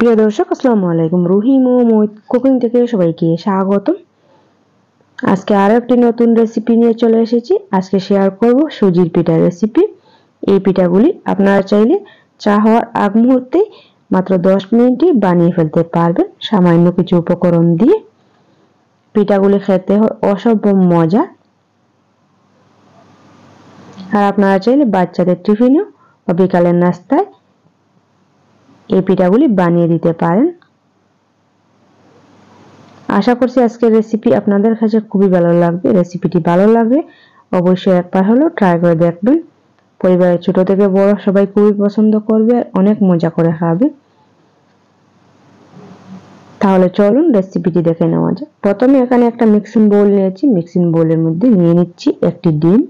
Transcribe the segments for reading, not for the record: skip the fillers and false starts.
প্রিয় দর্শক আসসালামু আলাইকুম। রহিম ও মহিত কুকিং থেকে সবাইকে স্বাগতম। আজকে আরো একটি নতুন রেসিপি নিয়ে চলে এসেছি। আজকে শেয়ার করব সুজির পিঠার রেসিপি। এই পিঠাগুলি আপনারা চাইলে চা হওয়ার আগ মুহূর্তে মাত্র 10 মিনিটে বানিয়ে ফেলতে পারবেন সামান্য কিছু উপকরণ দিয়ে। পিঠাগুলি খেতে হয় অসম্ভব মজা। আর আপনারা চাইলে বাচ্চাদের টিফিনে বা বিকালের নাস্তায় এই পিঠাগুলি বানিয়ে দিতে পারেন। আশা করছি আজকের রেসিপি আপনাদের কাছে খুবই ভালো লাগবে। রেসিপিটি ভালো লাগবে অবশ্যই একবার হলেও ট্রাই করে দেখবেন। পরিবারের ছোট থেকে বড় সবাই খুবই পছন্দ করবে আর অনেক মজা করে খাবে। তাহলে চলুন রেসিপিটি দেখে নেওয়া যাক। প্রথমে এখানে একটা মিক্সিং বোল নিয়েছি। মিক্সিং বোলের মধ্যে নিয়ে নিচ্ছি একটি ডিম।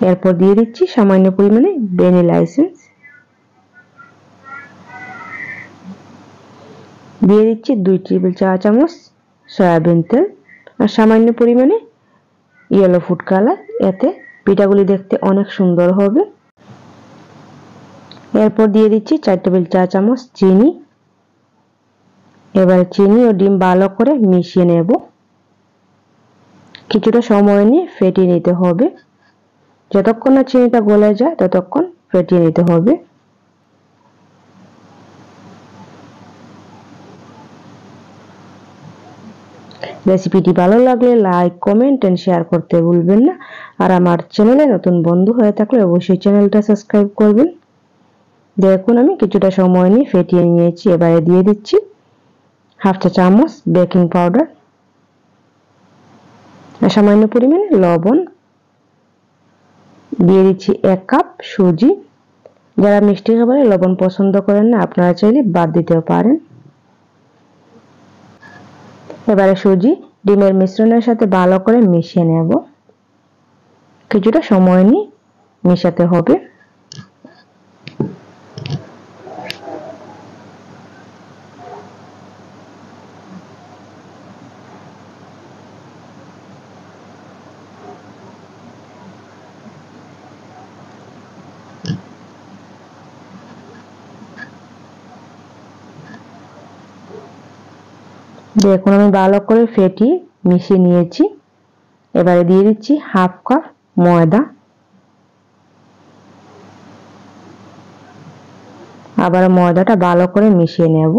এরপর দিয়ে দিচ্ছি সামান্য পরিমাণে ভ্যানিলা এসেন্স। দিয়ে দিচ্ছি 2 টেবিল চা চামচ সয়াবিন তেল আর সামান্য পরিমাণে ইয়েলো ফুড কালার। এতে পিঠাগুলি দেখতে অনেক সুন্দর হবে। এরপর দিয়ে দিচ্ছি 4 টেবিল চা চামচ চিনি। এবার চিনি ও ডিম ভালো করে মিশিয়ে নেব। কিছুটা সময় নিয়ে ফেটিয়ে নিতে হবে। যতক্ষণ না চিনিটা গলে যায় ততক্ষণ ফেটিয়ে নিতে হবে। রেসিপিটি ভালো লাগলে লাইক, কমেন্ট এন্ড শেয়ার করতে ভুলবেন না। আর আমার চ্যানেলে নতুন বন্ধু হয়ে থাকলে অবশ্যই চ্যানেলটা সাবস্ক্রাইব করবেন। দেখুন আমি কিছুটা সময় নিয়ে ফেটিয়ে নিয়েছি। এবারে দিয়ে দিচ্ছি হাফ চা চামচ বেকিং পাউডার, সামান্য পরিমাণে লবণ, দিয়ে দিচ্ছি 1 কাপ সুজি। যারা মিষ্টি খাবারে লবণ পছন্দ করেন না আপনারা চাইলে বাদ দিতেও পারেন। এবারে সুজি ডিমের মিশ্রণের সাথে ভালো করে মিশিয়ে নেব। কিছুটা সময় নিয়ে মিশাতে হবে। দেখুন আমি ভালো করে ফেটিয়ে মিশিয়ে নিয়েছি। এবারে দিয়ে দিচ্ছি হাফ কাপ ময়দা। আবার ময়দাটা ভালো করে মিশিয়ে নেব।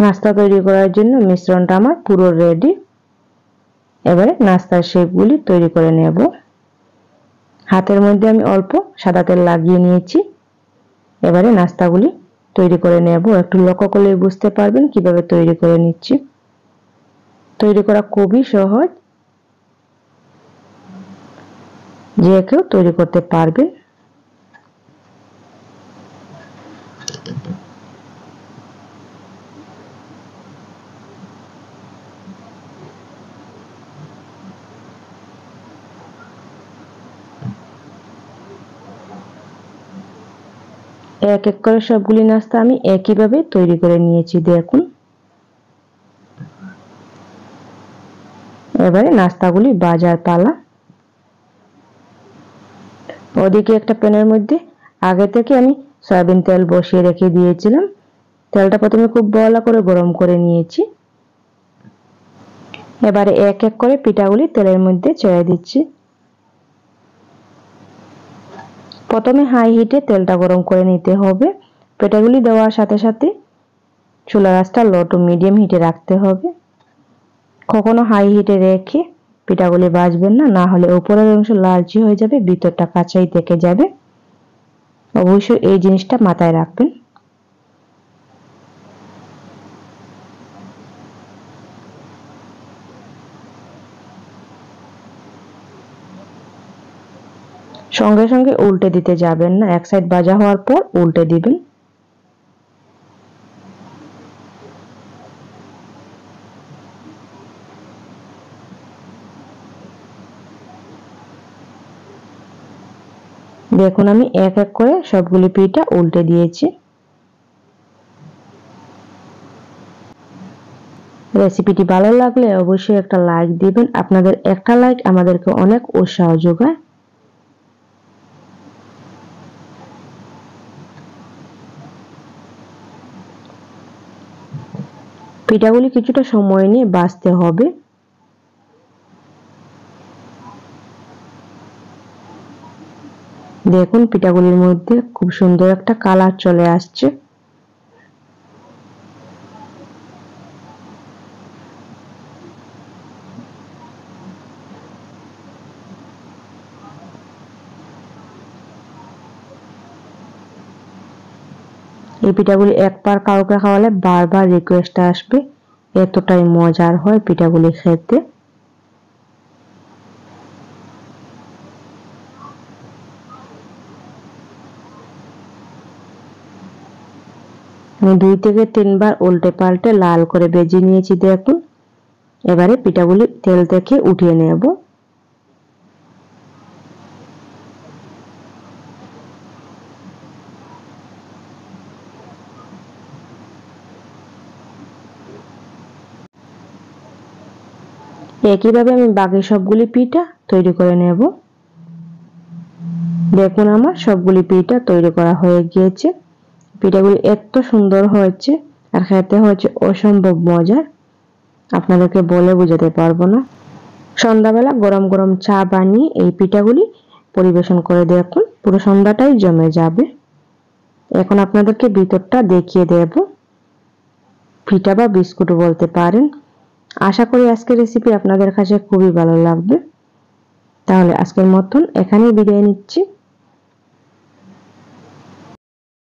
নাস্তা তৈরি করার জন্য মিশ্রণটা আমার পুরো রেডি। এবারে নাস্তার শেপগুলি তৈরি করে নেব। হাতের মধ্যে আমি অল্প সাদা তেল লাগিয়ে নিয়েছি। এবারে নাস্তাগুলি তৈরি করে নেব। একটু লক্ষ্য করলে বুঝতে পারবেন কিভাবে তৈরি করে নিচ্ছি। তৈরি করা খুবই সহজ, যে কেউ তৈরি করতে পারবে। এক এক করে সবগুলি নাস্তা আমি একইভাবে তৈরি করে নিয়েছি। দেখুন এবারে নাস্তাগুলি ভাজার পালা। ওদিকে একটা প্যানের মধ্যে আগে থেকে আমি সয়াবিন তেল বসিয়ে রেখে দিয়েছিলাম। তেলটা প্রথমে খুব ভালো করে গরম করে নিয়েছি। এবারে এক এক করে পিঠাগুলি তেলের মধ্যে ছেড়ে দিচ্ছি। প্রথমে হাই হিটে তেলটা গরম করে নিতে হবে। পিঠাগুলি দেওয়ার সাথে সাথে চুলার আঁচটা লো টু মিডিয়াম হিটে রাখতে হবে। কখনো হাই হিটে রেখে পিঠাগুলি ভাজবেন না, না হলে উপরের অংশ লালচে হয়ে যাবে, ভিতরটা কাঁচাই থেকে যাবে। অবশ্যই এই জিনিসটা মাথায় রাখবেন। সঙ্গে সঙ্গে উল্টে দিতে যাবেন না, এক সাইড ভাজা হওয়ার পর উল্টে দিবেন। দেখুন আমি এক এক করে সবগুলি পিঠা উল্টে দিয়েছি। রেসিপিটি ভালো লাগলে অবশ্যই একটা লাইক দিবেন। আপনাদের একটা লাইক আমাদেরকে অনেক উৎসাহ যোগায়। পিঠাগুলি কিছুটা সময় নিয়ে ভাজতে হবে। দেখুন পিঠাগুলির মধ্যে খুব সুন্দর একটা কালার চলে আসছে। এই পিঠাগুলি একবার কাউকে খাওয়ালে বারবার রিকোয়েস্ট আসবে, এতটাই মজার হয় পিঠাগুলি খেতে। আমি 2 থেকে 3 বার উল্টে পাল্টে লাল করে ভেজে নিয়েছি। দেখুন এবারে পিঠাগুলি তেল থেকে উঠিয়ে নেব। একইভাবে আমি বাকি সবগুলি পিঠা তৈরি করে নেব। দেখুন আমার সবগুলি পিঠা তৈরি করা হয়ে গিয়েছে। পিঠাগুলি এত সুন্দর হয়েছে আর খেতে হয়েছে অসম্ভব মজার, আপনাদেরকে বলে বোঝাতে পারবো না। সন্ধ্যাবেলা গরম গরম চা বানিয়ে এই পিঠাগুলি পরিবেশন করে দেখুন, পুরো সন্ধ্যাটাই জমে যাবে। এখন আপনাদেরকে ভিতরটা দেখিয়ে দেব, পিঠা বা বিস্কুটও বলতে পারেন। আশা করি আজকের রেসিপি আপনাদের কাছে খুবই ভালো লাগবে। তাহলে আজকের মতন এখানেই বিদায় নিচ্ছি।